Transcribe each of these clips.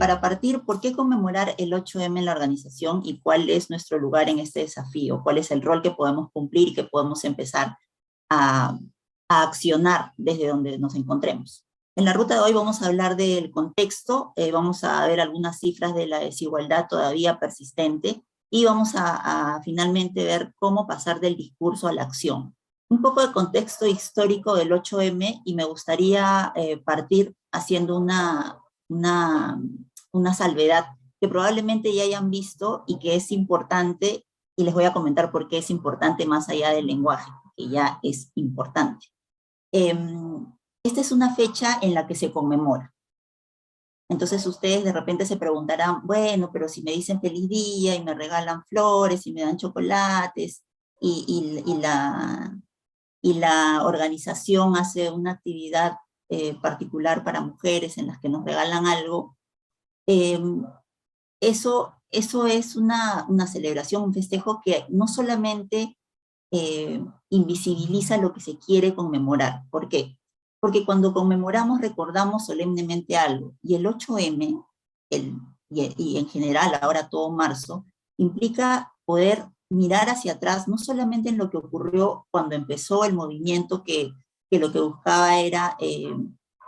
para partir, ¿por qué conmemorar el 8M en la organización y cuál es nuestro lugar en este desafío? ¿Cuál es el rol que podemos cumplir y que podemos empezar a, a accionar desde donde nos encontremos? En la ruta de hoy vamos a hablar del contexto, vamos a ver algunas cifras de la desigualdad todavía persistente y vamos a finalmente ver cómo pasar del discurso a la acción. Un poco de contexto histórico del 8M y me gustaría partir haciendo una salvedad que probablemente ya hayan visto y que es importante, y les voy a comentar por qué es importante más allá del lenguaje, que ya es importante. Esta es una fecha en la que se conmemora. Entonces ustedes de repente se preguntarán, bueno, pero si me dicen feliz día y me regalan flores y me dan chocolates y la organización hace una actividad particular para mujeres en las que nos regalan algo, eso es una celebración, un festejo que no solamente invisibiliza lo que se quiere conmemorar. ¿Por qué? Porque cuando conmemoramos recordamos solemnemente algo, y el 8M, y en general ahora todo marzo, implica poder mirar hacia atrás, no solamente en lo que ocurrió cuando empezó el movimiento que lo que buscaba era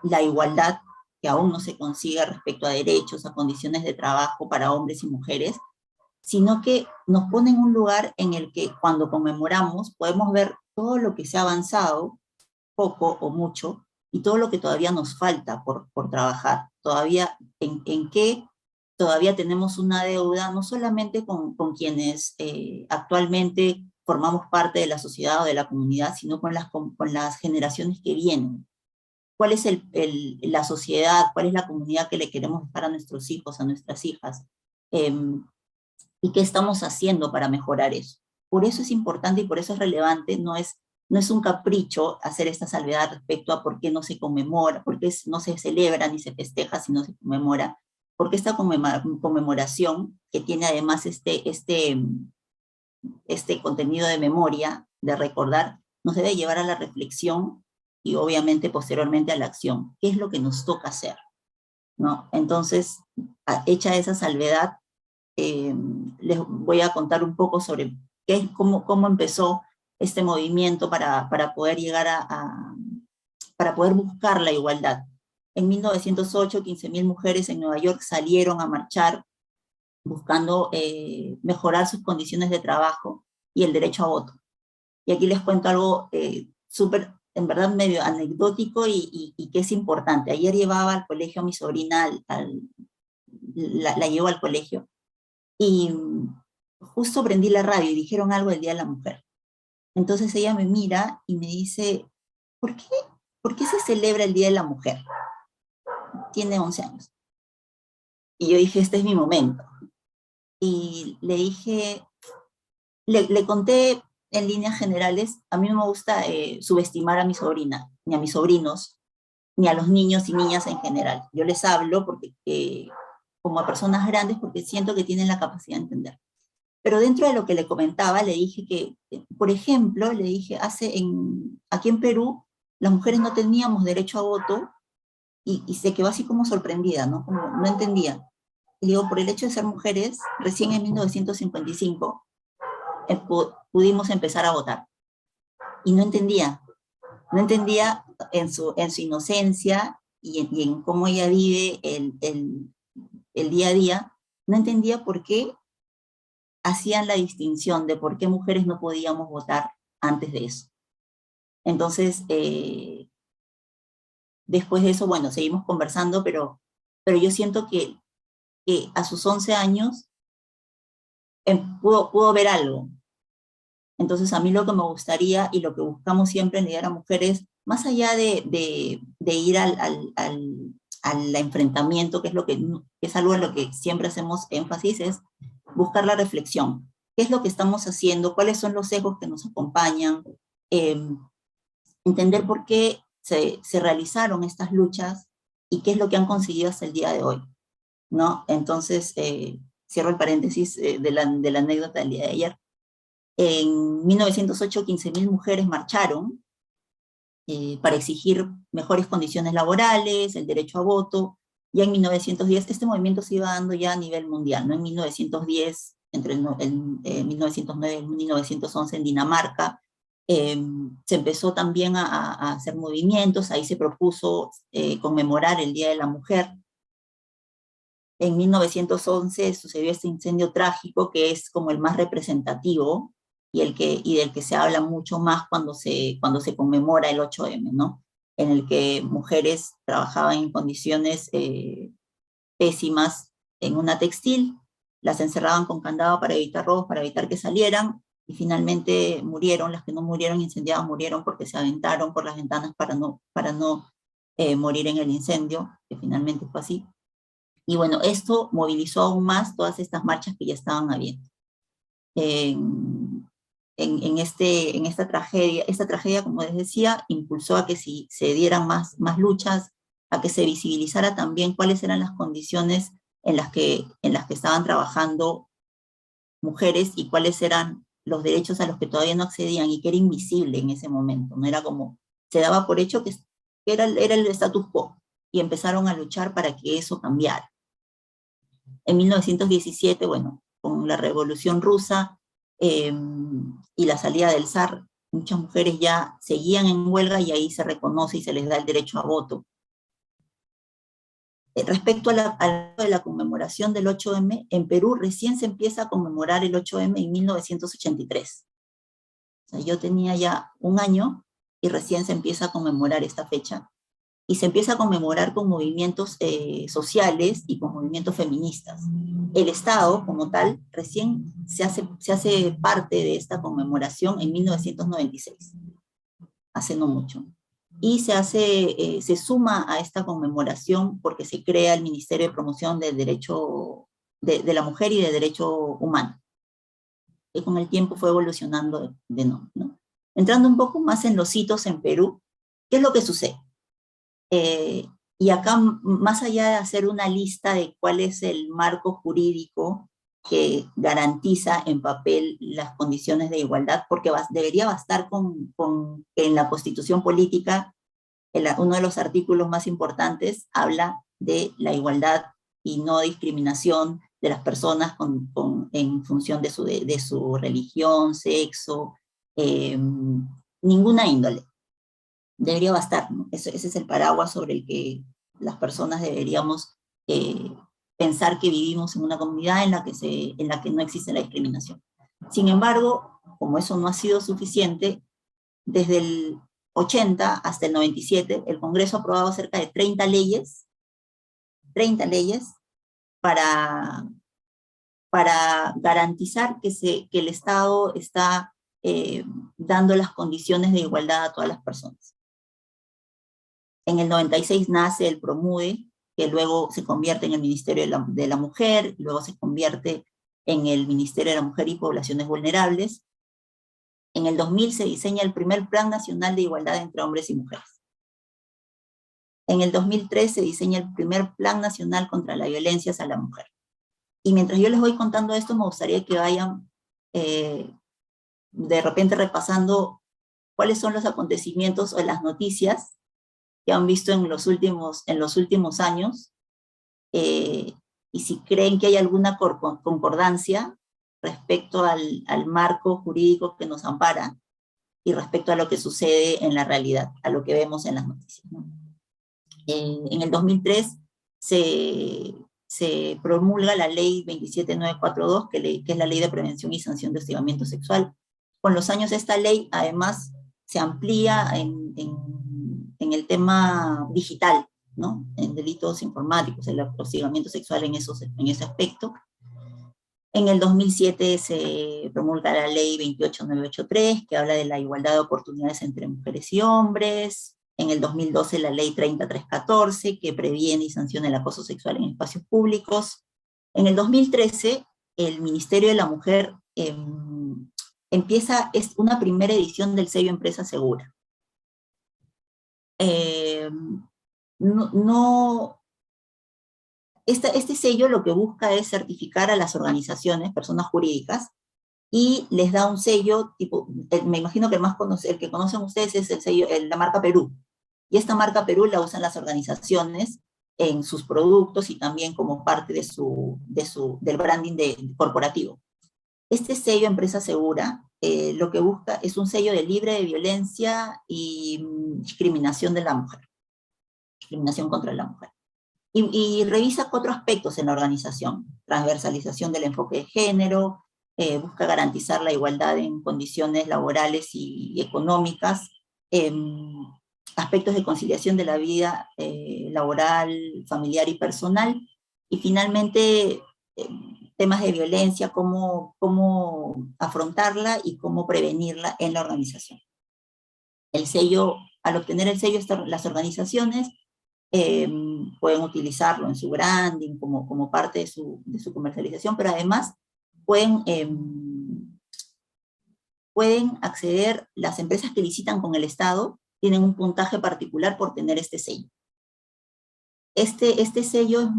la igualdad, que aún no se consigue respecto a derechos, a condiciones de trabajo para hombres y mujeres, sino que nos pone en un lugar en el que cuando conmemoramos podemos ver todo lo que se ha avanzado, poco o mucho, y todo lo que todavía nos falta por trabajar, todavía en qué todavía tenemos una deuda, no solamente con quienes actualmente formamos parte de la sociedad o de la comunidad, sino con las generaciones que vienen. ¿Cuál es la sociedad, cuál es la comunidad que le queremos dejar a nuestros hijos, a nuestras hijas? ¿Y qué estamos haciendo para mejorar eso? Por eso es importante y por eso es relevante, no es un capricho hacer esta salvedad respecto a por qué no se conmemora, por qué no se celebra ni se festeja si no se conmemora, porque esta conmemoración, que tiene además este contenido de memoria, de recordar, nos debe llevar a la reflexión y obviamente posteriormente a la acción. ¿Qué es lo que nos toca hacer? ¿No? Entonces, hecha esa salvedad, les voy a contar un poco sobre cómo empezó este movimiento para poder llegar para poder buscar la igualdad. En 1908, 15.000 mujeres en Nueva York salieron a marchar buscando mejorar sus condiciones de trabajo y el derecho a voto. Y aquí les cuento algo súper, en verdad, medio anecdótico y que es importante. Ayer llevaba al colegio a mi sobrina, la llevo al colegio, y justo prendí la radio y dijeron algo del Día de la Mujer. Entonces ella me mira y me dice, ¿por qué se celebra el Día de la Mujer? Tiene 11 años. Y yo dije, este es mi momento. Y le dije, le conté en líneas generales, a mí no me gusta subestimar a mi sobrina, ni a mis sobrinos, ni a los niños y niñas en general. Yo les hablo porque, como a personas grandes porque siento que tienen la capacidad de entender. Pero dentro de lo que le comentaba, le dije que, por ejemplo, le dije, aquí en Perú, las mujeres no teníamos derecho a voto, y se quedó así como sorprendida, ¿no? Como no entendía. Y digo, por el hecho de ser mujeres, recién en 1955 pudimos empezar a votar. Y no entendía en su inocencia y en cómo ella vive el día a día, no entendía por qué hacían la distinción de por qué mujeres no podíamos votar antes de eso. Entonces, después de eso, bueno, seguimos conversando, pero yo siento que a sus 11 años pudo ver algo. Entonces, a mí lo que me gustaría y lo que buscamos siempre en Liderar a Mujeres, más allá de ir al enfrentamiento, que es algo en lo que siempre hacemos énfasis, es buscar la reflexión. ¿Qué es lo que estamos haciendo? ¿Cuáles son los sesgos que nos acompañan? Entender por qué se realizaron estas luchas y qué es lo que han conseguido hasta el día de hoy, ¿no? Entonces, cierro el paréntesis de la anécdota del día de ayer. En 1908, 15.000 mujeres marcharon para exigir mejores condiciones laborales, el derecho a voto, Ya en 1910, este movimiento se iba dando ya a nivel mundial, ¿no? En 1910, entre 1909 y 1911 en Dinamarca, se empezó también a hacer movimientos, ahí se propuso conmemorar el Día de la Mujer. En 1911 sucedió este incendio trágico que es como el más representativo y del que se habla mucho más cuando se conmemora el 8M, ¿no? En el que mujeres trabajaban en condiciones pésimas en una textil, las encerraban con candado para evitar robos, para evitar que salieran, y finalmente murieron. Las que no murieron incendiadas murieron porque se aventaron por las ventanas para no morir en el incendio, que finalmente fue así. Y bueno, esto movilizó aún más todas estas marchas que ya estaban habiendo. Esta tragedia, como les decía, impulsó a que se dieran más luchas, a que se visibilizara también cuáles eran las condiciones en las que estaban trabajando mujeres y cuáles eran los derechos a los que todavía no accedían y que era invisible en ese momento. No era como, se daba por hecho que era el status quo, y empezaron a luchar para que eso cambiara. En 1917, bueno, con la Revolución Rusa y la salida del zar, muchas mujeres ya seguían en huelga y ahí se reconoce y se les da el derecho a voto. Respecto a la conmemoración del 8M, en Perú recién se empieza a conmemorar el 8M en 1983. O sea, yo tenía ya un año y recién se empieza a conmemorar esta fecha. Y se empieza a conmemorar con movimientos sociales y con movimientos feministas. El Estado, como tal, recién se hace parte de esta conmemoración en 1996, hace no mucho. Y se suma a esta conmemoración porque se crea el Ministerio de Promoción del Derecho de la Mujer y de Derecho Humano, que con el tiempo fue evolucionando de nombre, ¿no? Entrando un poco más en los hitos en Perú, ¿qué es lo que sucede? Y acá, más allá de hacer una lista de cuál es el marco jurídico que garantiza en papel las condiciones de igualdad, porque debería bastar con que en la Constitución Política, uno de los artículos más importantes habla de la igualdad y no discriminación de las personas en función de su religión, sexo, ninguna índole. Debería bastar, ¿no? Ese es el paraguas sobre el que las personas deberíamos pensar que vivimos en una comunidad en la que no existe la discriminación. Sin embargo, como eso no ha sido suficiente, desde el 80 hasta el 97, el Congreso ha aprobado cerca de 30 leyes para garantizar que el Estado está dando las condiciones de igualdad a todas las personas. En el 96 nace el PROMUDE, que luego se convierte en el Ministerio de la Mujer, luego se convierte en el Ministerio de la Mujer y Poblaciones Vulnerables. En el 2000 se diseña el primer Plan Nacional de Igualdad entre Hombres y Mujeres. En el 2003 se diseña el primer Plan Nacional contra la Violencia hacia la Mujer. Y mientras yo les voy contando esto, me gustaría que vayan de repente repasando cuáles son los acontecimientos o las noticias que han visto en los últimos años, y si creen que hay alguna concordancia respecto al marco jurídico que nos ampara y respecto a lo que sucede en la realidad, a lo que vemos en las noticias, ¿no? En el 2003 se promulga la ley 27942, que es la ley de prevención y sanción de hostigamiento sexual. Con los años esta ley además se amplía en el tema digital, ¿no? En delitos informáticos, el hostigamiento sexual en ese aspecto. En el 2007 se promulga la ley 28983, que habla de la igualdad de oportunidades entre mujeres y hombres. En el 2012 la ley 30314, que previene y sanciona el acoso sexual en espacios públicos. En el 2013, el Ministerio de la Mujer empieza una primera edición del sello Empresa Segura. Este sello lo que busca es certificar a las organizaciones, personas jurídicas, y les da un sello, tipo, me imagino que el que conocen ustedes es el sello, la marca Perú. Y esta marca Perú la usan las organizaciones en sus productos y también como parte del branding corporativo. Este sello Empresa Segura lo que busca es un sello de libre de violencia y discriminación de la mujer, discriminación contra la mujer. Y revisa 4 aspectos en la organización: transversalización del enfoque de género, busca garantizar la igualdad en condiciones laborales y económicas, aspectos de conciliación de la vida laboral, familiar y personal, y finalmente temas de violencia, cómo afrontarla y cómo prevenirla en la organización. El sello, al obtener el sello, las organizaciones pueden utilizarlo en su branding como parte de su comercialización, pero además pueden acceder, las empresas que licitan con el Estado tienen un puntaje particular por tener este sello. Este sello es,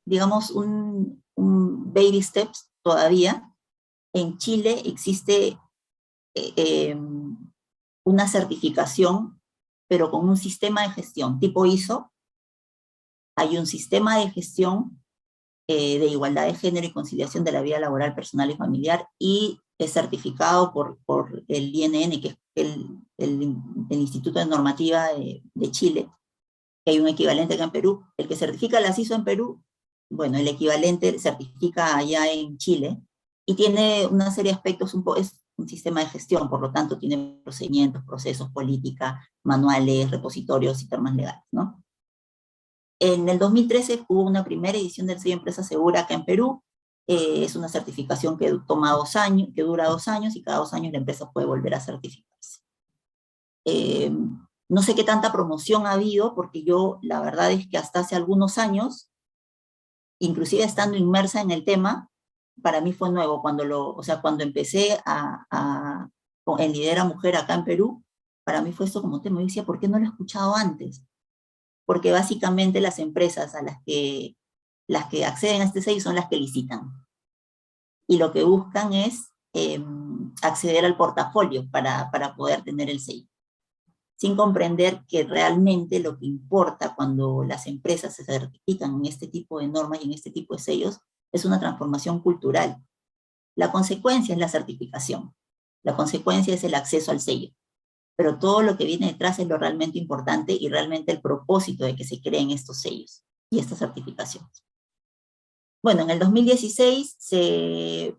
digamos, un baby steps todavía. En Chile existe una certificación, pero con un sistema de gestión tipo ISO. Hay un sistema de gestión de igualdad de género y conciliación de la vida laboral, personal y familiar, y es certificado por el INN, que es el Instituto de Normativa de Chile, que hay un equivalente acá en Perú. El que certifica las ISO en Perú, bueno, el equivalente certifica allá en Chile, y tiene una serie de aspectos, es un sistema de gestión, por lo tanto tiene procedimientos, procesos, política, manuales, repositorios y temas legales, ¿no? En el 2013 hubo una primera edición del sello Empresa Segura acá en Perú. Es una certificación que toma 2 años, que dura 2 años, y cada 2 años la empresa puede volver a certificarse. No sé qué tanta promoción ha habido, porque yo la verdad es que hasta hace algunos años, inclusive estando inmersa en el tema, para mí fue nuevo. Cuando empecé en Lidera Mujer acá en Perú, para mí fue esto como tema. Yo decía, ¿por qué no lo he escuchado antes? Porque básicamente las empresas a las que acceden a este sello son las que licitan. Y lo que buscan es acceder al portafolio para poder tener el sello, sin comprender que realmente lo que importa cuando las empresas se certifican en este tipo de normas y en este tipo de sellos es una transformación cultural. La consecuencia es la certificación, la consecuencia es el acceso al sello, pero todo lo que viene detrás es lo realmente importante y realmente el propósito de que se creen estos sellos y estas certificaciones. Bueno, en el 2016 se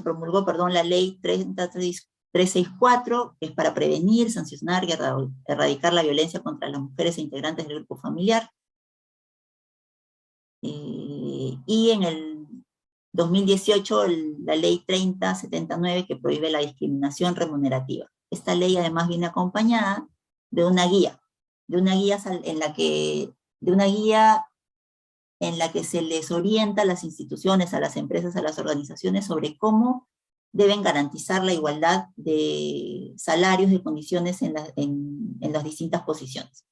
promulgó, la ley 364, que es para prevenir, sancionar y erradicar la violencia contra las mujeres e integrantes del grupo familiar. Y en el 2018, la ley 3079, que prohíbe la discriminación remunerativa. Esta ley además viene acompañada de una guía en la que se les orienta a las instituciones, a las empresas, a las organizaciones sobre cómo deben garantizar la igualdad de salarios y condiciones en las distintas posiciones.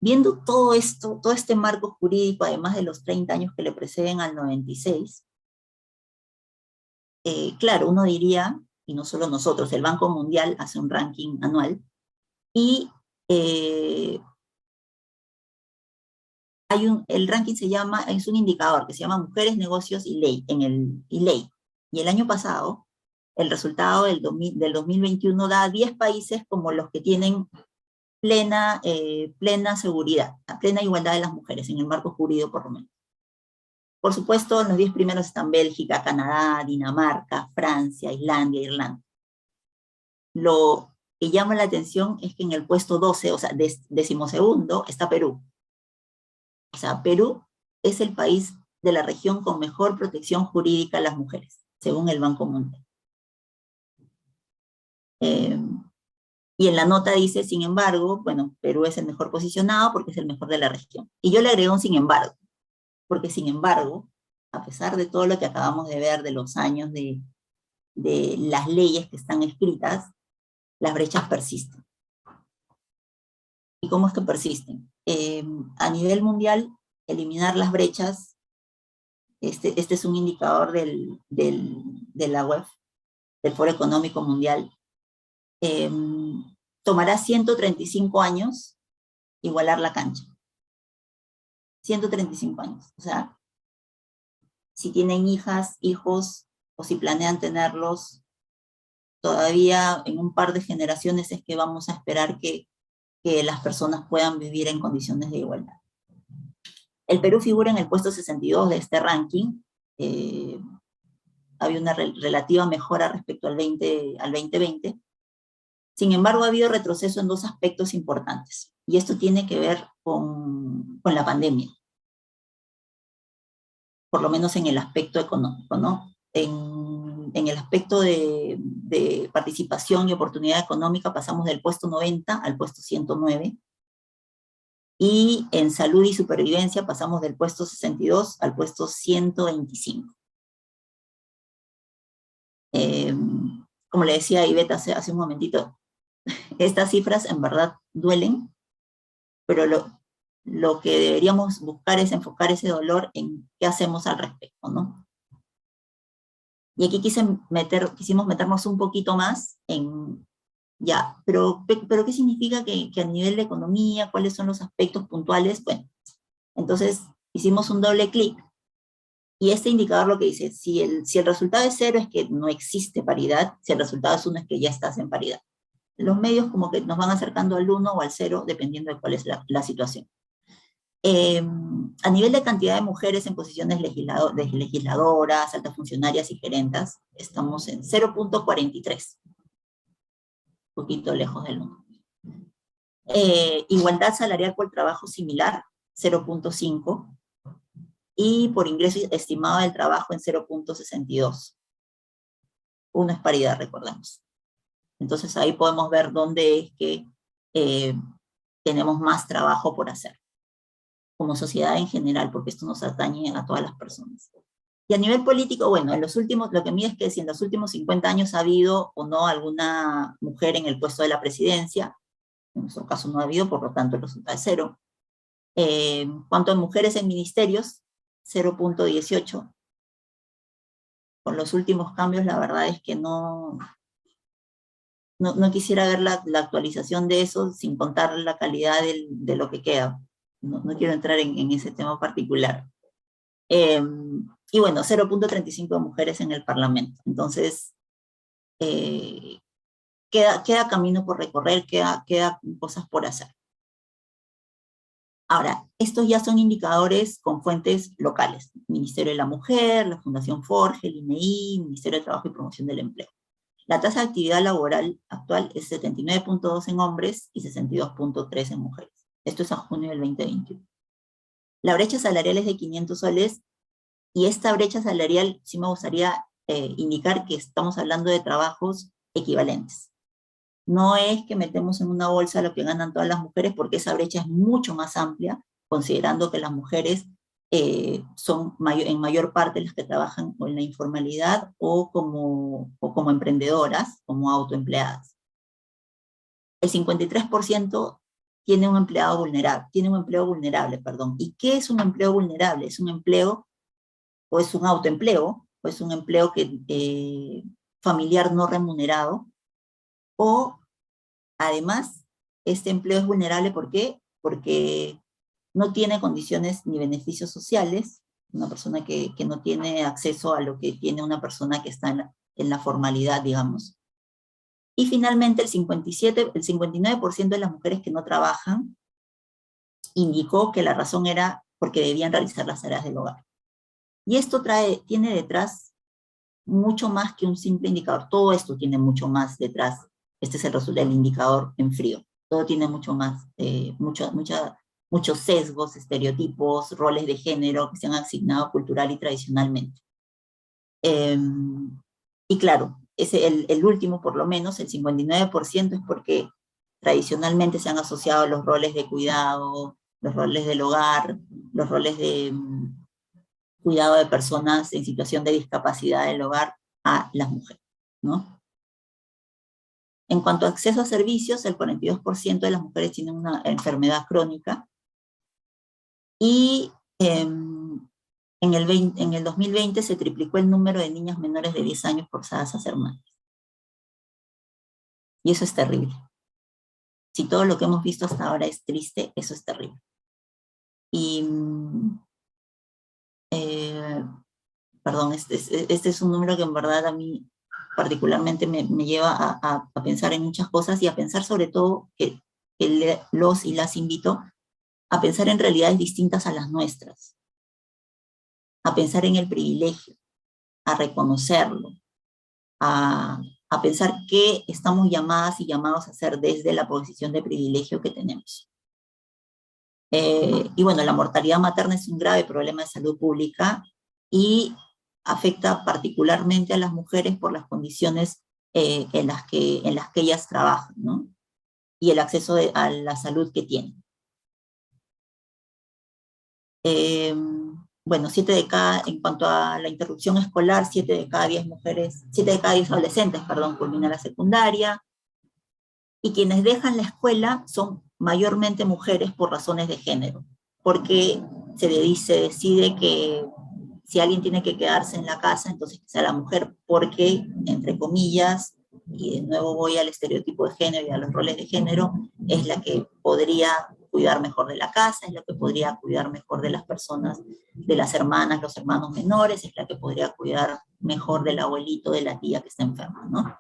Viendo todo esto, todo este marco jurídico, además de los 30 años que le preceden al 96, claro, uno diría, y no solo nosotros, el Banco Mundial hace un ranking anual, y el ranking es un indicador que se llama Mujeres, Negocios y Ley, y el año pasado, el resultado del 2021 da 10 países como los que tienen plena seguridad, plena igualdad de las mujeres, en el marco jurídico por lo menos. Por supuesto, en los 10 primeros están Bélgica, Canadá, Dinamarca, Francia, Islandia, Irlanda. Lo que llama la atención es que en el puesto 12, o sea, 12º, está Perú. O sea, Perú es el país de la región con mejor protección jurídica a las mujeres, según el Banco Mundial. Y en la nota dice, sin embargo, bueno, Perú es el mejor posicionado porque es el mejor de la región. Y yo le agrego un sin embargo, porque sin embargo, a pesar de todo lo que acabamos de ver de los años de las leyes que están escritas, las brechas persisten. ¿Y cómo es que persisten? A nivel mundial, eliminar las brechas, este es un indicador de la web, del Foro Económico Mundial, tomará 135 años igualar la cancha. 135 años. O sea, si tienen hijas, hijos, o si planean tenerlos, todavía en un par de generaciones es que vamos a esperar que las personas puedan vivir en condiciones de igualdad. El Perú figura en el puesto 62 de este ranking. Había una relativa mejora respecto al 2020. Sin embargo, ha habido retroceso en dos aspectos importantes. Y esto tiene que ver con la pandemia. Por lo menos en el aspecto económico, ¿no? En el aspecto de participación y oportunidad económica pasamos del puesto 90 al puesto 109. Y en salud y supervivencia pasamos del puesto 62 al puesto 125. Como le decía a Ivette hace un momentito, estas cifras en verdad duelen, pero lo que deberíamos buscar es enfocar ese dolor en qué hacemos al respecto, ¿no? Y aquí quisimos meternos un poquito más en, ya, pero ¿qué significa que a nivel de economía, cuáles son los aspectos puntuales? Bueno, entonces hicimos un doble clic, y este indicador lo que dice, si el resultado es 0 es que no existe paridad, si el resultado es 1 es que ya estás en paridad. Los medios como que nos van acercando al 1 o al 0, dependiendo de cuál es la situación. A nivel de cantidad de mujeres en posiciones de legisladoras, altas funcionarias y gerentas, estamos en 0.43, un poquito lejos del 1. Igualdad salarial por trabajo similar, 0.5, y por ingreso estimado del trabajo en 0.62. 1 es paridad, recordemos. Entonces ahí podemos ver dónde es que tenemos más trabajo por hacer, como sociedad en general, porque esto nos atañe a todas las personas. Y a nivel político, bueno, lo que mide es que si en los últimos 50 años ha habido o no alguna mujer en el puesto de la presidencia, en nuestro caso no ha habido, por lo tanto el resultado es 0. ¿Cuánto de mujeres en ministerios? 0.18. Con los últimos cambios, la verdad es que no quisiera ver la actualización de eso sin contar la calidad de lo que queda. No quiero entrar en ese tema particular. Y bueno, 0.35 mujeres en el Parlamento. Entonces, queda camino por recorrer, queda cosas por hacer. Ahora, estos ya son indicadores con fuentes locales. Ministerio de la Mujer, la Fundación Forge, el INEI, Ministerio de Trabajo y Promoción del Empleo. La tasa de actividad laboral actual es 79.2 en hombres y 62.3 en mujeres. Esto es a junio del 2021. La brecha salarial es de 500 soles, y esta brecha salarial sí me gustaría indicar que estamos hablando de trabajos equivalentes. No es que metemos en una bolsa lo que ganan todas las mujeres, porque esa brecha es mucho más amplia, considerando que las mujeres son en mayor parte las que trabajan en la informalidad o como emprendedoras, como autoempleadas. El 53% tiene un empleo vulnerable. ¿Y qué es un empleo vulnerable? Es un empleo, o es un autoempleo, o es un empleo familiar no remunerado, o además, este empleo es vulnerable, ¿por qué? Porque no tiene condiciones ni beneficios sociales, una persona que no tiene acceso a lo que tiene una persona que está en la formalidad, digamos. Y finalmente, el 59% de las mujeres que no trabajan indicó que la razón era porque debían realizar las tareas del hogar. Y esto tiene detrás mucho más que un simple indicador. Todo esto tiene mucho más detrás. Este es el indicador en frío. Todo tiene mucho más, muchos sesgos, estereotipos, roles de género que se han asignado cultural y tradicionalmente. Y claro, el último, por lo menos, el 59%, es porque tradicionalmente se han asociado los roles de cuidado, los roles del hogar, los roles de cuidado de personas en situación de discapacidad del hogar a las mujeres, ¿no? En cuanto a acceso a servicios, el 42% de las mujeres tienen una enfermedad crónica, y en el 2020 se triplicó el número de niñas menores de 10 años forzadas a ser madres. Y eso es terrible. Si todo lo que hemos visto hasta ahora es triste, eso es terrible. Y, perdón, este es un número que en verdad a mí particularmente me lleva a pensar en muchas cosas y a pensar sobre todo que los y las invito a pensar en realidades distintas a las nuestras, a pensar en el privilegio, a reconocerlo, a pensar qué estamos llamadas y llamados a hacer desde la posición de privilegio que tenemos. Y bueno, la mortalidad materna es un grave problema de salud pública y afecta particularmente a las mujeres por las condiciones en las que ellas trabajan, ¿no? Y el acceso a la salud que tienen. Bueno, en cuanto a la interrupción escolar, 7 de cada 10 mujeres, 7 de cada 10 adolescentes, perdón, culminan la secundaria, y quienes dejan la escuela son mayormente mujeres por razones de género, porque se decide que si alguien tiene que quedarse en la casa, entonces que sea la mujer, porque, entre comillas, y de nuevo voy al estereotipo de género y a los roles de género, es la que podría cuidar mejor de la casa, es la que podría cuidar mejor de las personas, de las hermanas, los hermanos menores, es la que podría cuidar mejor del abuelito, de la tía que está enferma, ¿no?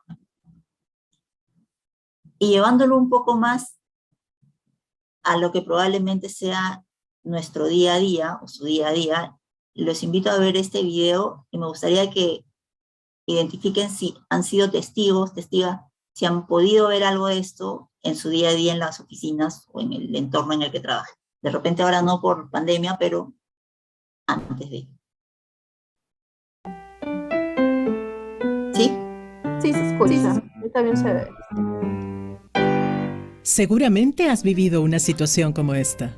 Y llevándolo un poco más a lo que probablemente sea nuestro día a día, o su día a día, los invito a ver este video y me gustaría que identifiquen si han sido testigos, testigas, si han podido ver algo de esto en su día a día en las oficinas o en el entorno en el que trabajan. De repente ahora no por pandemia, pero antes de. ¿Sí? Sí, se escucha. Y también se ve. Seguramente has vivido una situación como esta.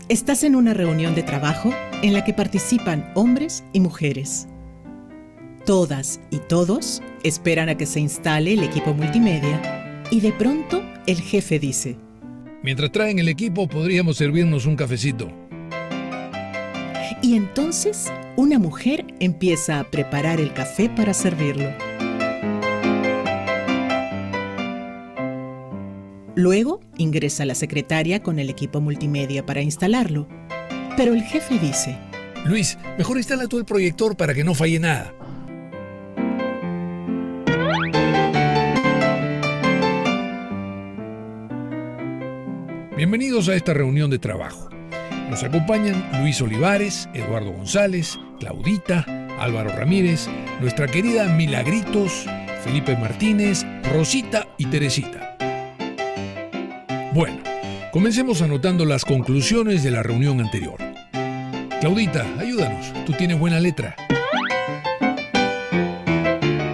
Estás en una reunión de trabajo en la que participan hombres y mujeres. Todas y todos esperan a que se instale el equipo multimedia y de pronto el jefe dice: mientras traen el equipo, podríamos servirnos un cafecito. Y entonces una mujer empieza a preparar el café para servirlo. Luego ingresa la secretaria con el equipo multimedia para instalarlo. Pero el jefe dice: Luis, mejor instala tú el proyector para que no falle nada. Bienvenidos a esta reunión de trabajo. Nos acompañan Luis Olivares, Eduardo González, Claudita, Álvaro Ramírez, nuestra querida Milagritos, Felipe Martínez, Rosita y Teresita. Bueno, comencemos anotando las conclusiones de la reunión anterior. Claudita, ayúdanos, tú tienes buena letra.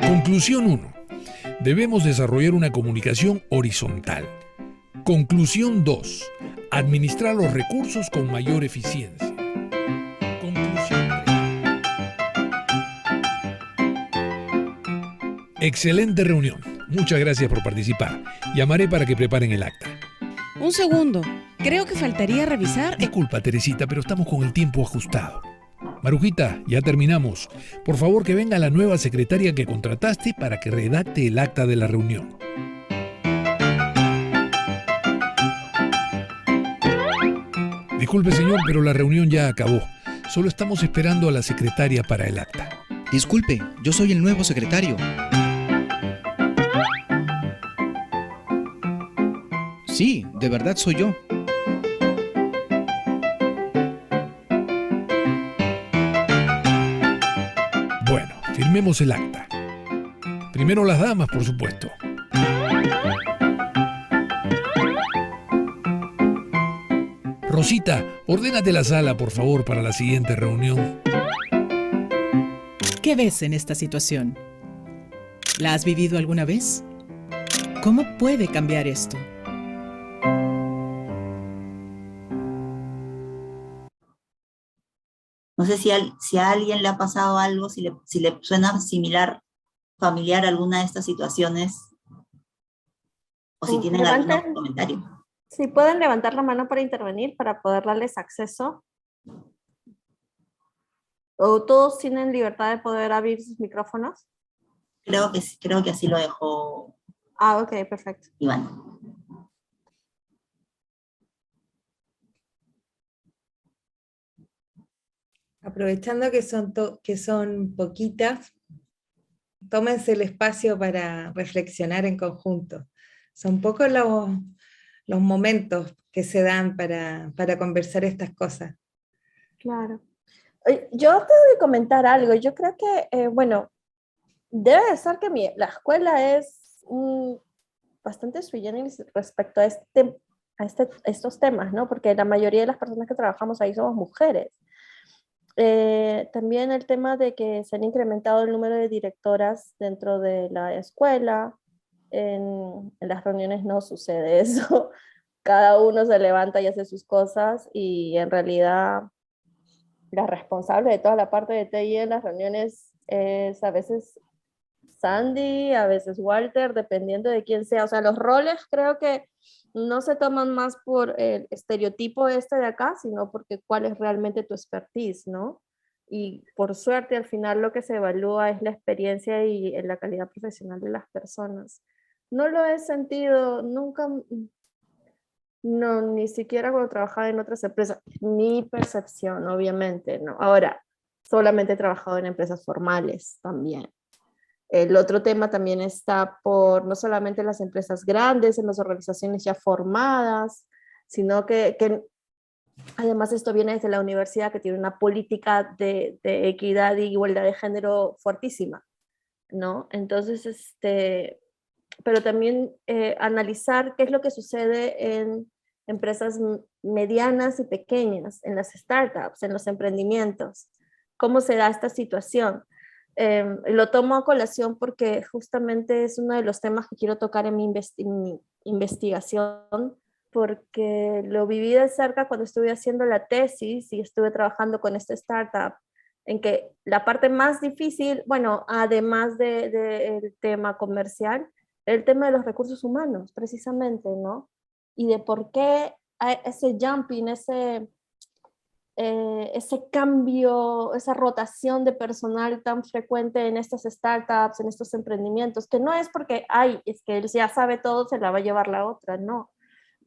Conclusión 1. Debemos desarrollar una comunicación horizontal. Conclusión 2. Administrar los recursos con mayor eficiencia. Conclusión 3. Excelente reunión. Muchas gracias por participar. Llamaré para que preparen el acta. Un segundo. Creo que faltaría revisar... Disculpa, Teresita, pero estamos con el tiempo ajustado. Marujita, ya terminamos. Por favor, que venga la nueva secretaria que contrataste para que redacte el acta de la reunión. Disculpe, señor, pero la reunión ya acabó. Solo estamos esperando a la secretaria para el acta. Disculpe, yo soy el nuevo secretario. Sí, de verdad soy yo. Bueno, firmemos el acta. Primero las damas, por supuesto. Rosita, ordénate la sala, por favor, para la siguiente reunión. ¿Qué ves en esta situación? ¿La has vivido alguna vez? ¿Cómo puede cambiar esto? No sé si a alguien le ha pasado algo, si le suena similar, familiar alguna de estas situaciones, o si tienen algún comentario. Si pueden levantar la mano para intervenir, para poder darles acceso. ¿O todos tienen libertad de poder abrir sus micrófonos? Creo que así lo dejó Ah, ok, perfecto. Iván. aprovechando que son poquitas, tómense el espacio para reflexionar en conjunto. Son pocos los momentos que se dan para conversar estas cosas. Claro. Yo tengo que comentar algo. Yo creo que, bueno, debe de ser que la escuela es bastante sui generis respecto a estos temas, ¿no? Porque la mayoría de las personas que trabajamos ahí somos mujeres. También el tema de que se han incrementado el número de directoras dentro de la escuela. En las reuniones no sucede eso. Cada uno se levanta y hace sus cosas y en realidad la responsable de toda la parte de TI en las reuniones es a veces Sandy, a veces Walter, dependiendo de quién sea. O sea, los roles creo que no se toman más por el estereotipo este de acá, sino porque cuál es realmente tu expertise, ¿no? Y por suerte al final lo que se evalúa es la experiencia y la calidad profesional de las personas. No lo he sentido nunca, no, ni siquiera cuando trabajaba en otras empresas. Mi percepción, obviamente, ¿no? Ahora, solamente he trabajado en empresas formales también. El otro tema también está por no solamente las empresas grandes, en las organizaciones ya formadas, sino que además esto viene desde la universidad que tiene una política de equidad y igualdad de género fuertísima, ¿no? Entonces, pero también analizar qué es lo que sucede en empresas medianas y pequeñas, en las startups, en los emprendimientos, cómo se da esta situación. Lo tomo a colación porque justamente es uno de los temas que quiero tocar en mi investigación, porque lo viví de cerca cuando estuve haciendo la tesis y estuve trabajando con esta startup, en que la parte más difícil, bueno, además del tema comercial, el tema de los recursos humanos, precisamente, ¿no? Y de por qué ese jumping, ese cambio, esa rotación de personal tan frecuente en estas startups, en estos emprendimientos, que no es porque, ay, es que él ya sabe todo, se la va a llevar la otra, no.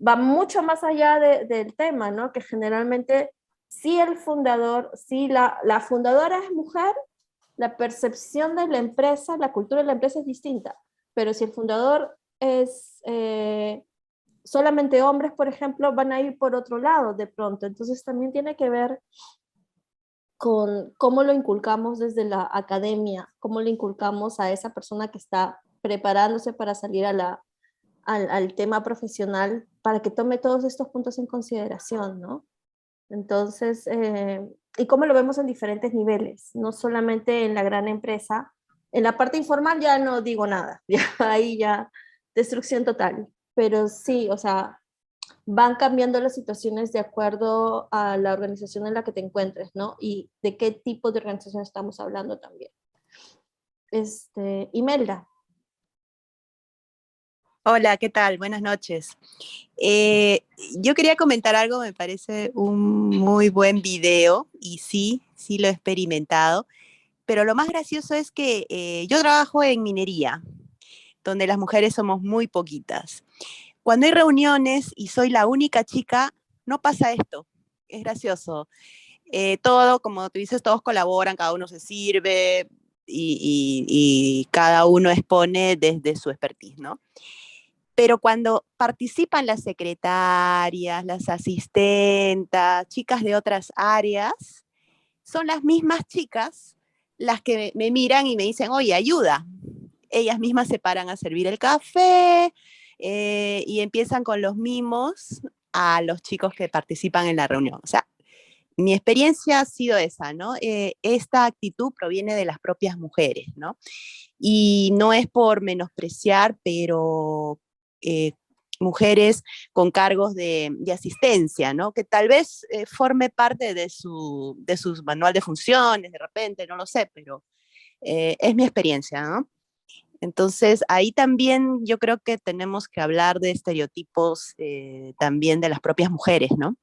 Va mucho más allá del tema, ¿no? Que generalmente, si el fundador, si la fundadora es mujer, la percepción de la empresa, la cultura de la empresa es distinta. Pero si el fundador es solamente hombres, por ejemplo, van a ir por otro lado de pronto. Entonces también tiene que ver con cómo lo inculcamos desde la academia, cómo le inculcamos a esa persona que está preparándose para salir al tema profesional, para que tome todos estos puntos en consideración, ¿no? Entonces, y cómo lo vemos en diferentes niveles, no solamente en la gran empresa. En la parte informal ya no digo nada, ya, ahí ya destrucción total. Pero sí, o sea, van cambiando las situaciones de acuerdo a la organización en la que te encuentres, ¿no? Y de qué tipo de organización estamos hablando también. Imelda. Hola, ¿qué tal? Buenas noches. Yo quería comentar algo, me parece un muy buen video y sí lo he experimentado, pero lo más gracioso es que yo trabajo en minería, donde las mujeres somos muy poquitas. Cuando hay reuniones y soy la única chica, no pasa esto. Es gracioso. Todo, como tú dices, todos colaboran, cada uno se sirve y cada uno expone desde su expertise, ¿no? Pero cuando participan las secretarias, las asistentas, chicas de otras áreas, son las mismas chicas las que me miran y me dicen, oye, ayuda. Ellas mismas se paran a servir el café y empiezan con los mimos a los chicos que participan en la reunión. O sea, mi experiencia ha sido esa, ¿no? Esta actitud proviene de las propias mujeres, ¿no? Y no es por menospreciar, pero mujeres con cargos de asistencia, ¿no? Que tal vez forme parte de su manual de funciones, de repente, no lo sé, pero es mi experiencia, ¿no? Entonces, ahí también yo creo que tenemos que hablar de estereotipos también de las propias mujeres, ¿no?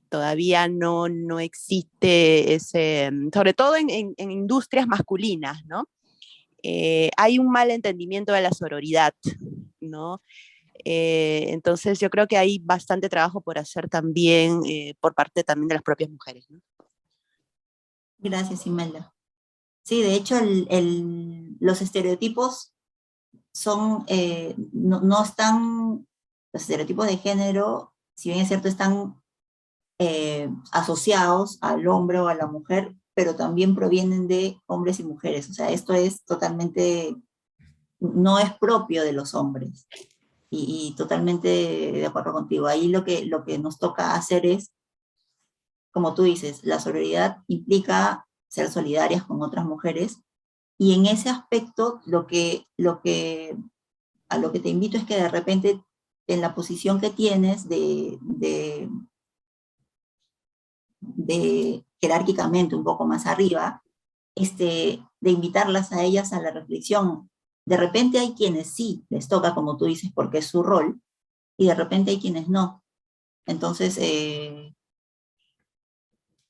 Todavía no existe ese, sobre todo en industrias masculinas, ¿no? Hay un mal entendimiento de la sororidad, ¿no? Entonces yo creo que hay bastante trabajo por hacer también por parte también de las propias mujeres, ¿no? Gracias, Imelda. Sí, de hecho, los estereotipos son, no están, los estereotipos de género, si bien es cierto, están asociados al hombre o a la mujer, pero también provienen de hombres y mujeres. O sea, esto es totalmente, no es propio de los hombres. Y totalmente de acuerdo contigo. Ahí lo que nos toca hacer es, como tú dices, la solidaridad implica ser solidarias con otras mujeres, y en ese aspecto a lo que te invito es que de repente en la posición que tienes de jerárquicamente un poco más arriba, de invitarlas a ellas a la reflexión. De repente hay quienes sí les toca, como tú dices, porque es su rol, y de repente hay quienes no. Entonces,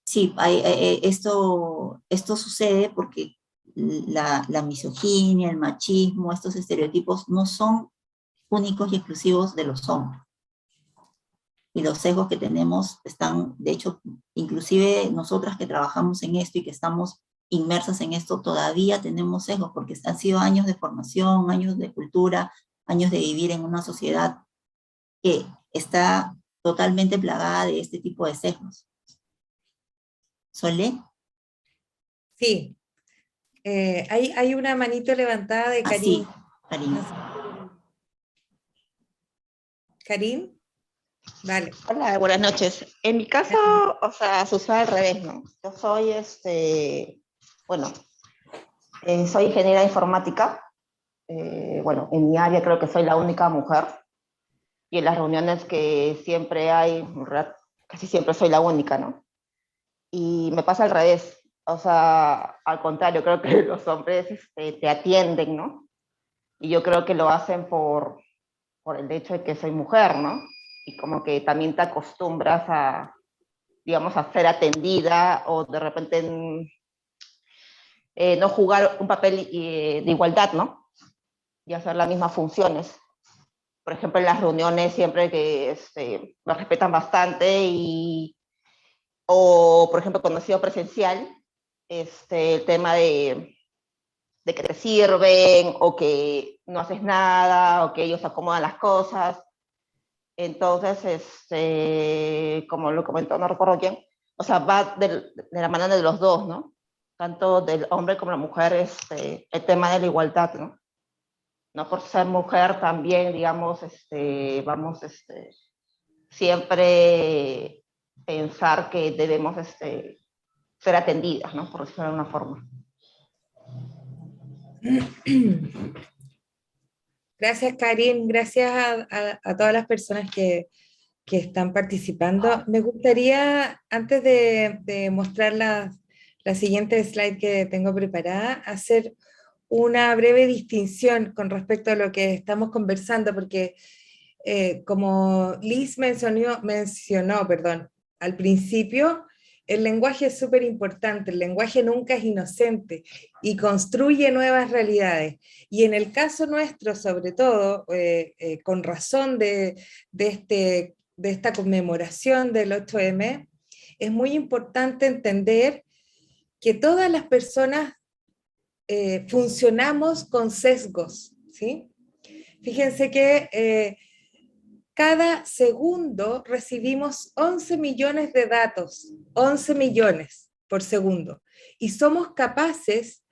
sí, esto sucede porque la misoginia, el machismo, estos estereotipos no son únicos y exclusivos de los hombres. Y los sesgos que tenemos están, de hecho, inclusive nosotras que trabajamos en esto y que estamos inmersas en esto, todavía tenemos sesgos, porque han sido años de formación, años de cultura, años de vivir en una sociedad que está totalmente plagada de este tipo de sesgos. ¿Sole? Sí, hay una manito levantada de Karim. Sí, Karim. Karim, dale. Hola, buenas noches. En mi caso, o sea, sucede al revés, ¿no? Yo soy, bueno, soy ingeniera informática. Bueno, en mi área creo que soy la única mujer. Y en las reuniones que siempre hay, casi siempre soy la única, ¿no? Y me pasa al revés. O sea, al contrario, creo que los hombres te atienden, ¿no? Y yo creo que lo hacen por el hecho de que soy mujer, ¿no? Y como que también te acostumbras a, digamos, a ser atendida o de repente no jugar un papel de igualdad, ¿no? Y hacer las mismas funciones. Por ejemplo, en las reuniones siempre que me respetan bastante o, por ejemplo, cuando he sido presencial, el tema de que te sirven o que no haces nada o que ellos acomodan las cosas. Entonces, como lo comentó, no recuerdo quién, o sea, va de la mano de los dos, ¿no? Tanto del hombre como la mujer, el tema de la igualdad, ¿no? No por ser mujer también, digamos, vamos, siempre pensar que debemos ser atendidas, ¿no? Por decirlo de alguna forma. Gracias, Karin. Gracias a todas las personas que están participando. Me gustaría, antes de mostrar la siguiente slide que tengo preparada, hacer una breve distinción con respecto a lo que estamos conversando, porque como Liz mencionó, perdón, al principio, el lenguaje es súper importante, el lenguaje nunca es inocente y construye nuevas realidades. Y en el caso nuestro, sobre todo, con razón de esta conmemoración del 8M, es muy importante entender que todas las personas funcionamos con sesgos, ¿sí? Fíjense que cada segundo recibimos 11 millones de datos, 11 millones por segundo, y somos capaces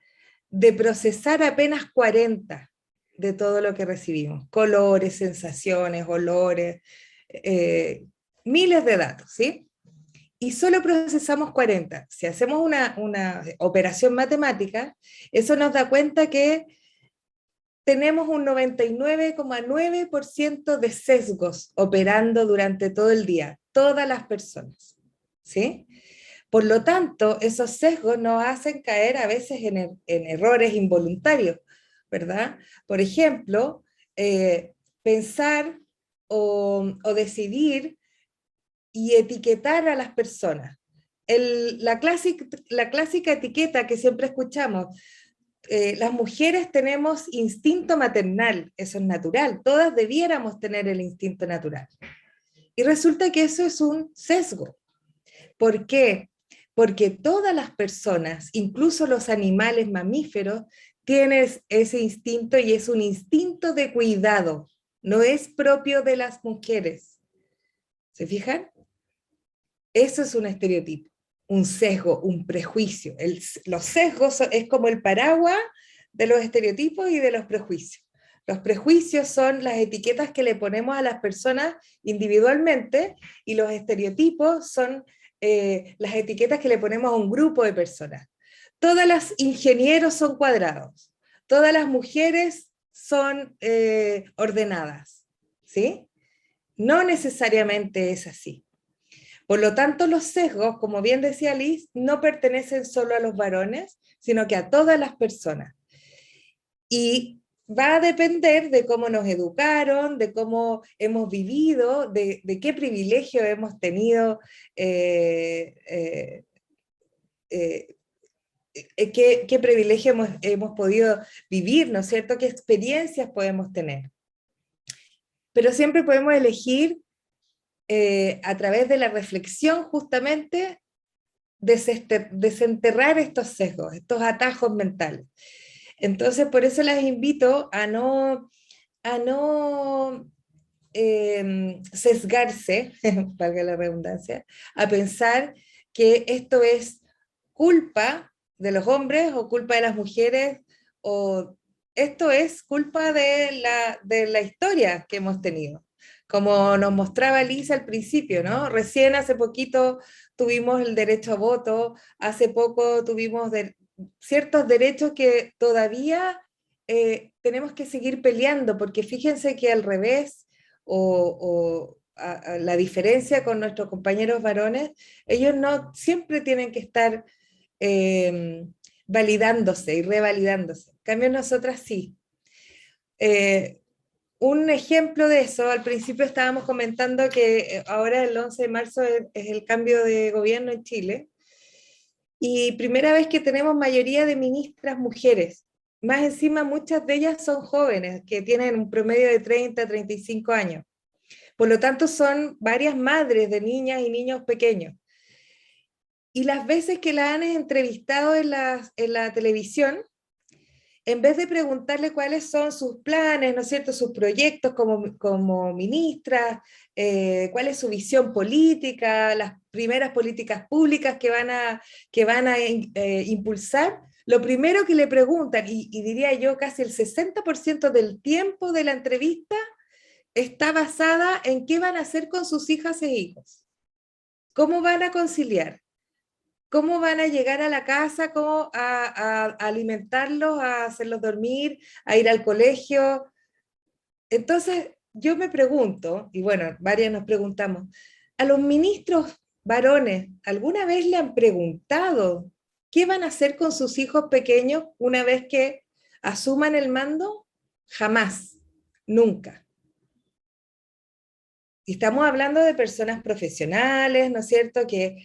de procesar apenas 40 de todo lo que recibimos, colores, sensaciones, olores, miles de datos, ¿sí? Y solo procesamos 40. Si hacemos una operación matemática, eso nos da cuenta que tenemos un 99,9% de sesgos operando durante todo el día, todas las personas, ¿sí? Por lo tanto, esos sesgos nos hacen caer a veces en errores involuntarios, ¿verdad? Por ejemplo, pensar o decidir y etiquetar a las personas. La clásica etiqueta que siempre escuchamos, las mujeres tenemos instinto maternal, eso es natural, todas debiéramos tener el instinto natural. Y resulta que eso es un sesgo. ¿Por qué? porque todas las personas, incluso los animales mamíferos, tienen ese instinto y es un instinto de cuidado, no es propio de las mujeres. ¿Se fijan? Eso es un estereotipo, un sesgo, un prejuicio. Los sesgos es como el paraguas de los estereotipos y de los prejuicios. Los prejuicios son las etiquetas que le ponemos a las personas individualmente y los estereotipos son las etiquetas que le ponemos a un grupo de personas. Todas las ingenieros son cuadrados, todas las mujeres son ordenadas, ¿sí? No necesariamente es así. Por lo tanto, los sesgos, como bien decía Liz, no pertenecen solo a los varones, sino que a todas las personas. Y va a depender de cómo nos educaron, de cómo hemos vivido, de qué privilegio hemos tenido, qué privilegio hemos podido vivir, ¿no es cierto? ¿Qué experiencias podemos tener? Pero siempre podemos elegir a través de la reflexión justamente desenterrar estos sesgos, estos atajos mentales. Entonces, por eso las invito a no sesgarse, valga la redundancia, a pensar que esto es culpa de los hombres o culpa de las mujeres, o esto es culpa de la historia que hemos tenido. Como nos mostraba Lisa al principio, ¿no? Recién hace poquito tuvimos el derecho a voto, hace poco tuvimos ciertos derechos que todavía tenemos que seguir peleando, porque fíjense que al revés, a la diferencia con nuestros compañeros varones, ellos no siempre tienen que estar validándose y revalidándose. En cambio, nosotras sí. Un ejemplo de eso, al principio estábamos comentando que ahora el 11 de marzo es el cambio de gobierno en Chile, y primera vez que tenemos mayoría de ministras mujeres. Más encima, muchas de ellas son jóvenes, que tienen un promedio de 30, 35 años. Por lo tanto, son varias madres de niñas y niños pequeños. Y las veces que la han entrevistado en la televisión, en vez de preguntarle cuáles son sus planes, ¿no es cierto?, sus proyectos como ministra, cuál es su visión política, las primeras políticas públicas que van a impulsar, lo primero que le preguntan, y diría yo casi el 60% del tiempo de la entrevista, está basada en qué van a hacer con sus hijas e hijos. ¿Cómo van a conciliar? ¿Cómo van a llegar a la casa? ¿Cómo a alimentarlos, a hacerlos dormir, a ir al colegio? Entonces, yo me pregunto, y bueno, varias nos preguntamos, ¿a los ministros varones alguna vez le han preguntado qué van a hacer con sus hijos pequeños una vez que asuman el mando? Jamás, nunca. Y estamos hablando de personas profesionales, ¿no es cierto?, que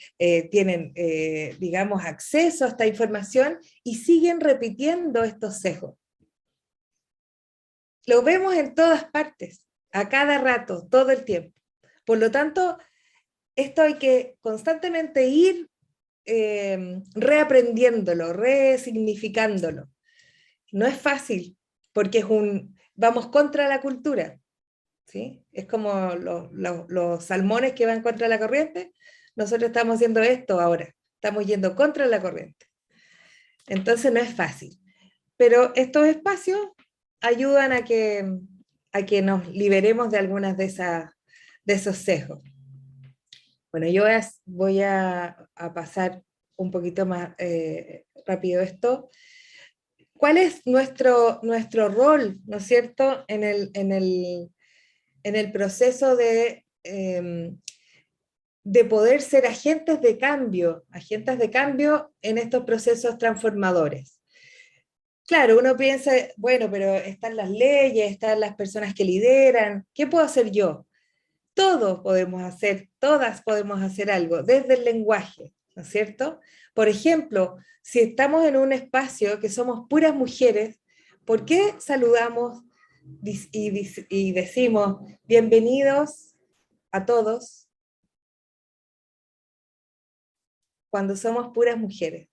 tienen, digamos, acceso a esta información y siguen repitiendo estos sesgos. Lo vemos en todas partes, a cada rato, todo el tiempo. Por lo tanto, esto hay que constantemente ir reaprendiéndolo, resignificándolo. No es fácil, porque vamos contra la cultura. ¿Sí? Es como los salmones que van contra la corriente. Nosotros estamos haciendo esto ahora, estamos yendo contra la corriente. Entonces no es fácil, pero estos espacios ayudan a que nos liberemos de algunas de esos sesgos. Bueno, yo voy a pasar un poquito más rápido esto. ¿Cuál es nuestro rol, ¿no es cierto?, en el proceso de poder ser agentes de cambio en estos procesos transformadores? Claro, uno piensa, bueno, pero están las leyes, están las personas que lideran, ¿qué puedo hacer yo? Todos podemos hacer, todas podemos hacer algo, desde el lenguaje, ¿no es cierto? Por ejemplo, si estamos en un espacio que somos puras mujeres, ¿por qué saludamos y decimos bienvenidos a todos? cuando somos puras mujeres.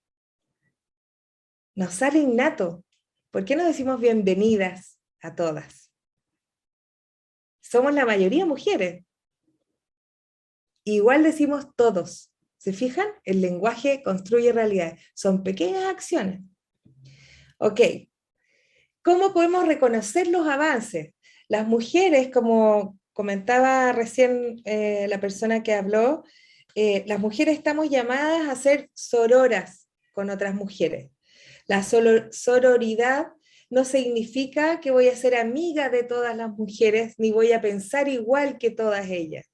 Nos sale innato. ¿Por qué no decimos bienvenidas a todas? Somos la mayoría mujeres. Igual decimos todos. ¿Se fijan? El lenguaje construye realidad. Son pequeñas acciones. Ok. ¿Cómo podemos reconocer los avances? Las mujeres, como comentaba recién la persona que habló, las mujeres estamos llamadas a ser sororas con otras mujeres. La sororidad no significa que voy a ser amiga de todas las mujeres, ni voy a pensar igual que todas ellas.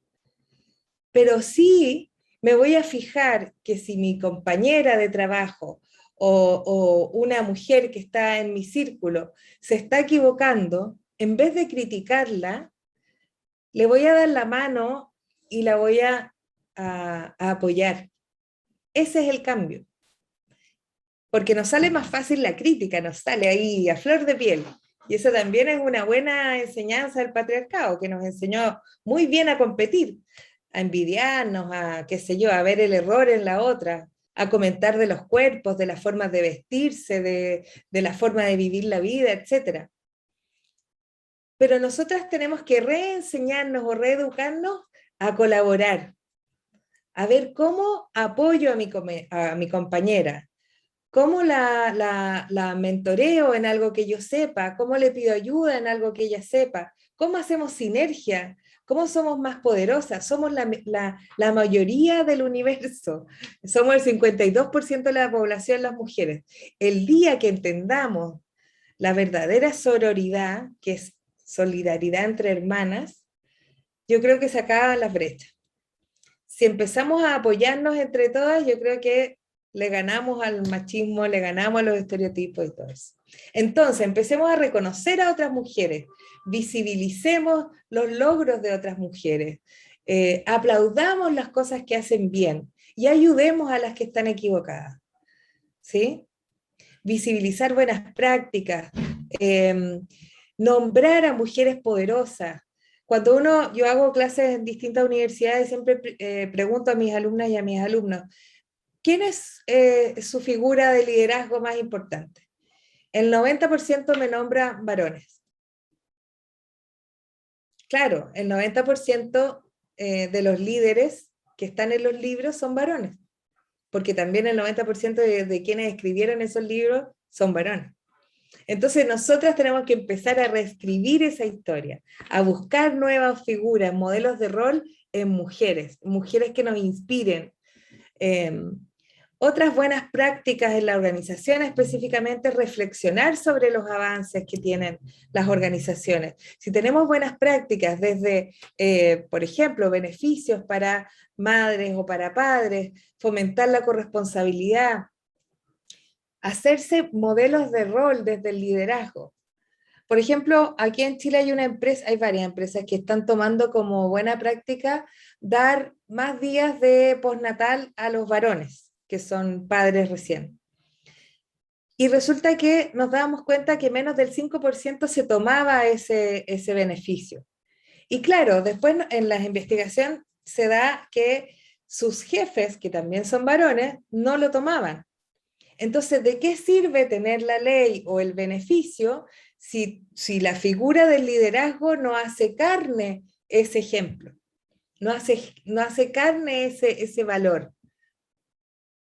Pero sí me voy a fijar que si mi compañera de trabajo o una mujer que está en mi círculo se está equivocando, en vez de criticarla, le voy a dar la mano y la voy a apoyar. Ese es el cambio. Porque nos sale más fácil la crítica, nos sale ahí a flor de piel. Y eso también es una buena enseñanza del patriarcado, que nos enseñó muy bien a competir, a envidiarnos, a qué sé yo, a ver el error en la otra, a comentar de los cuerpos, de las formas de vestirse, de la forma de vivir la vida, etc. Pero nosotras tenemos que reenseñarnos o reeducarnos a colaborar, a ver cómo apoyo a mi compañera, cómo la mentoreo en algo que yo sepa, cómo le pido ayuda en algo que ella sepa, cómo hacemos sinergia, cómo somos más poderosas. Somos la mayoría del universo, somos el 52% de la población las mujeres. El día que entendamos la verdadera sororidad, que es solidaridad entre hermanas, yo creo que se acaban las brechas. Si empezamos a apoyarnos entre todas, yo creo que le ganamos al machismo, le ganamos a los estereotipos y todo eso. Entonces, empecemos a reconocer a otras mujeres, visibilicemos los logros de otras mujeres, aplaudamos las cosas que hacen bien y ayudemos a las que están equivocadas. ¿Sí? Visibilizar buenas prácticas, nombrar a mujeres poderosas. Cuando yo hago clases en distintas universidades, siempre pregunto a mis alumnas y a mis alumnos, ¿quién es su figura de liderazgo más importante? El 90% me nombra varones. Claro, el 90% de los líderes que están en los libros son varones, porque también el 90% de quienes escribieron esos libros son varones. Entonces nosotras tenemos que empezar a reescribir esa historia, a buscar nuevas figuras, modelos de rol en mujeres que nos inspiren. Otras buenas prácticas en la organización, específicamente reflexionar sobre los avances que tienen las organizaciones. Si tenemos buenas prácticas desde, por ejemplo, beneficios para madres o para padres, fomentar la corresponsabilidad, hacerse modelos de rol desde el liderazgo. Por ejemplo, aquí en Chile hay varias empresas que están tomando como buena práctica dar más días de postnatal a los varones, que son padres recién. Y resulta que nos dábamos cuenta que menos del 5% se tomaba ese beneficio. Y claro, después en la investigación se da que sus jefes, que también son varones, no lo tomaban. Entonces, ¿de qué sirve tener la ley o el beneficio si la figura del liderazgo no hace carne ese ejemplo? No hace carne ese valor.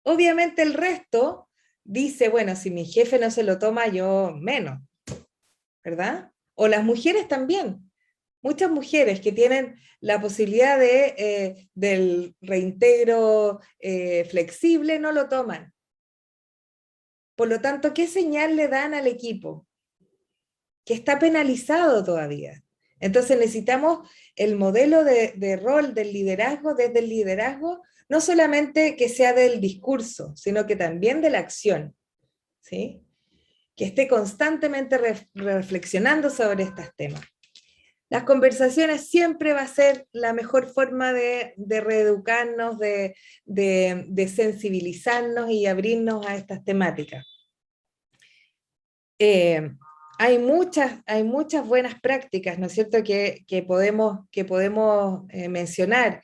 Obviamente el resto dice, bueno, si mi jefe no se lo toma, yo menos, ¿verdad? O las mujeres también. Muchas mujeres que tienen la posibilidad del reintegro flexible no lo toman. Por lo tanto, ¿qué señal le dan al equipo? Que está penalizado todavía. Entonces necesitamos el modelo de rol del liderazgo, desde el liderazgo, no solamente que sea del discurso, sino que también de la acción, ¿sí? Que esté constantemente reflexionando sobre estos temas. Las conversaciones siempre va a ser la mejor forma de reeducarnos, de sensibilizarnos y abrirnos a estas temáticas. Hay muchas buenas prácticas, ¿no es cierto?, que podemos mencionar.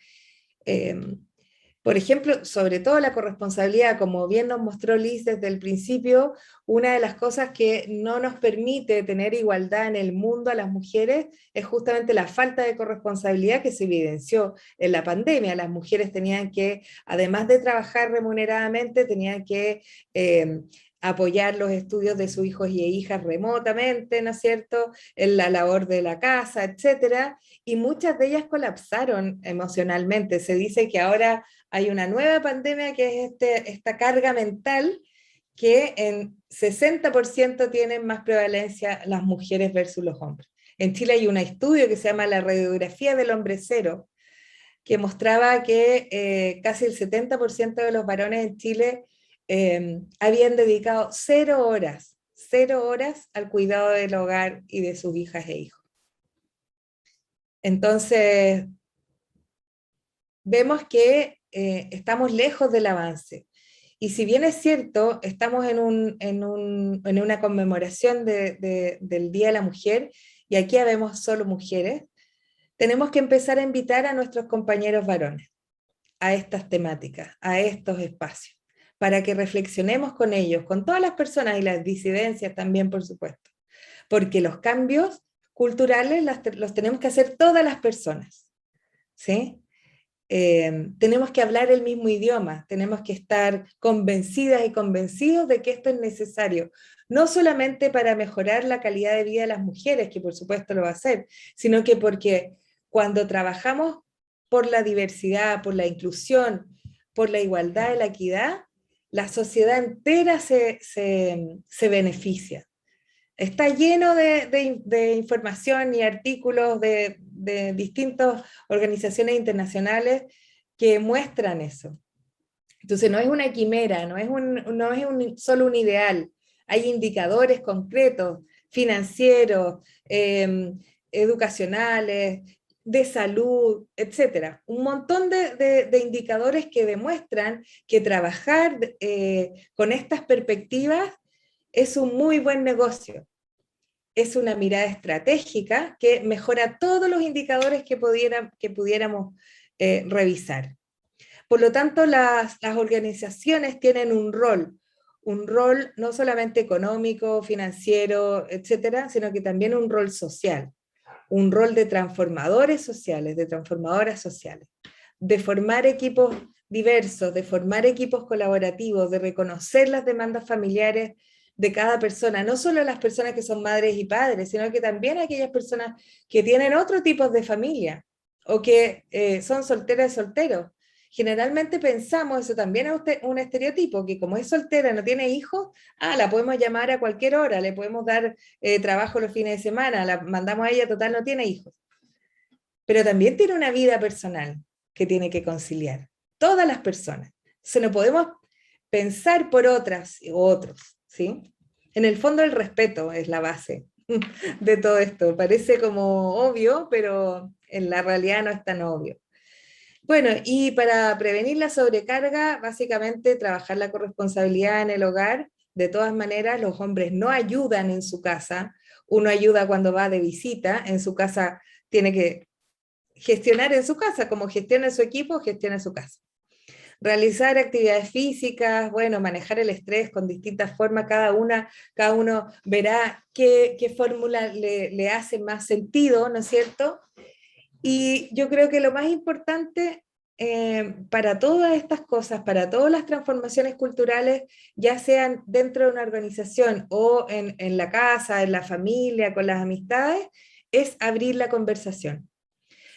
Por ejemplo, sobre todo la corresponsabilidad, como bien nos mostró Liz desde el principio, una de las cosas que no nos permite tener igualdad en el mundo a las mujeres es justamente la falta de corresponsabilidad que se evidenció en la pandemia. Las mujeres tenían que, además de trabajar remuneradamente, tenían que apoyar los estudios de sus hijos y hijas remotamente, ¿no es cierto?, en la labor de la casa, etcétera, y muchas de ellas colapsaron emocionalmente. Se dice que ahora hay una nueva pandemia que es esta carga mental, que en 60% tienen más prevalencia las mujeres versus los hombres. En Chile hay un estudio que se llama la radiografía del hombre cero, que mostraba que casi el 70% de los varones en Chile habían dedicado 0 horas al cuidado del hogar y de sus hijas e hijos. Entonces, vemos que estamos lejos del avance. Y si bien es cierto, estamos en una conmemoración del Día de la Mujer, y aquí habemos solo mujeres, tenemos que empezar a invitar a nuestros compañeros varones a estas temáticas, a estos espacios, para que reflexionemos con ellos, con todas las personas y las disidencias también, por supuesto. Porque los cambios culturales los tenemos que hacer todas las personas, ¿sí? Tenemos que hablar el mismo idioma, tenemos que estar convencidas y convencidos de que esto es necesario, no solamente para mejorar la calidad de vida de las mujeres, que por supuesto lo va a hacer, sino que porque cuando trabajamos por la diversidad, por la inclusión, por la igualdad y la equidad, la sociedad entera se beneficia. Está lleno de información y artículos de distintas organizaciones internacionales que muestran eso. Entonces no es una quimera, no es solo un ideal. Hay indicadores concretos, financieros, educacionales, de salud, etc. Un montón de indicadores que demuestran que trabajar con estas perspectivas es un muy buen negocio. Es una mirada estratégica que mejora todos los indicadores que pudiéramos revisar. Por lo tanto, las organizaciones tienen un rol no solamente económico, financiero, etcétera, sino que también un rol social, un rol de transformadores sociales, de transformadoras sociales, de formar equipos diversos, de formar equipos colaborativos, de reconocer las demandas familiares de cada persona, no solo las personas que son madres y padres, sino que también aquellas personas que tienen otro tipo de familia, o que son solteras y solteros. Generalmente pensamos, eso también es un estereotipo, que como es soltera, no tiene hijos, la podemos llamar a cualquier hora, le podemos dar trabajo los fines de semana, la mandamos a ella, total no tiene hijos. Pero también tiene una vida personal que tiene que conciliar, todas las personas. Entonces no podemos pensar por otras u otros, ¿sí? En el fondo el respeto es la base de todo esto. Parece como obvio, pero en la realidad no es tan obvio. Bueno, y para prevenir la sobrecarga, básicamente trabajar la corresponsabilidad en el hogar. De todas maneras, los hombres no ayudan en su casa, uno ayuda cuando va de visita, en su casa tiene que gestionar en su casa, como gestiona su equipo, gestiona su casa. Realizar actividades físicas, bueno, manejar el estrés con distintas formas, cada uno verá qué fórmula le hace más sentido, ¿no es cierto? Y yo creo que lo más importante para todas estas cosas, para todas las transformaciones culturales, ya sean dentro de una organización o en la casa, en la familia, con las amistades, es abrir la conversación.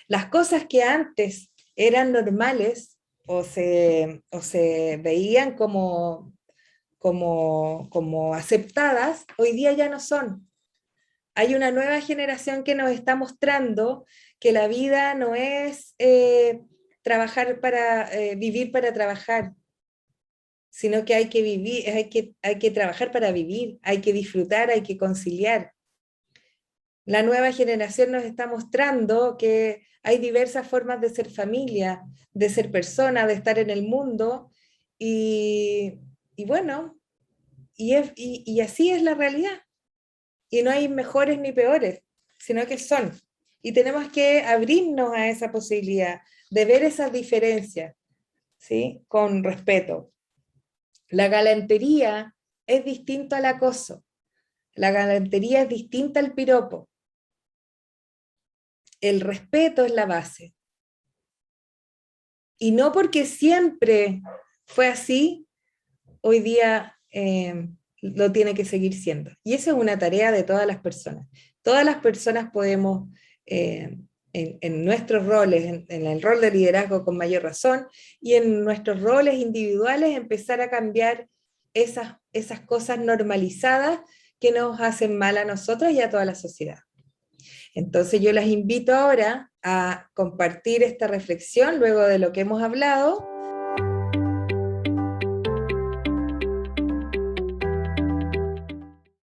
Las cosas que antes eran normales o se veían como aceptadas, hoy día ya no son. Hay una nueva generación que nos está mostrando que la vida no es vivir para trabajar, sino que hay que vivir, hay que trabajar para vivir, hay que disfrutar, hay que conciliar. La nueva generación nos está mostrando que hay diversas formas de ser familia, de ser persona, de estar en el mundo, y bueno, y así es la realidad. Y no hay mejores ni peores, sino que son. Y tenemos que abrirnos a esa posibilidad de ver esas diferencias, ¿sí? Con respeto. La galantería es distinto al acoso. La galantería es distinta al piropo. El respeto es la base. Y no porque siempre fue así, hoy día lo tiene que seguir siendo. Y esa es una tarea de todas las personas. Todas las personas podemos, en nuestros roles, en el rol de liderazgo con mayor razón, y en nuestros roles individuales, empezar a cambiar esas cosas normalizadas que nos hacen mal a nosotros y a toda la sociedad. Entonces yo las invito ahora a compartir esta reflexión luego de lo que hemos hablado.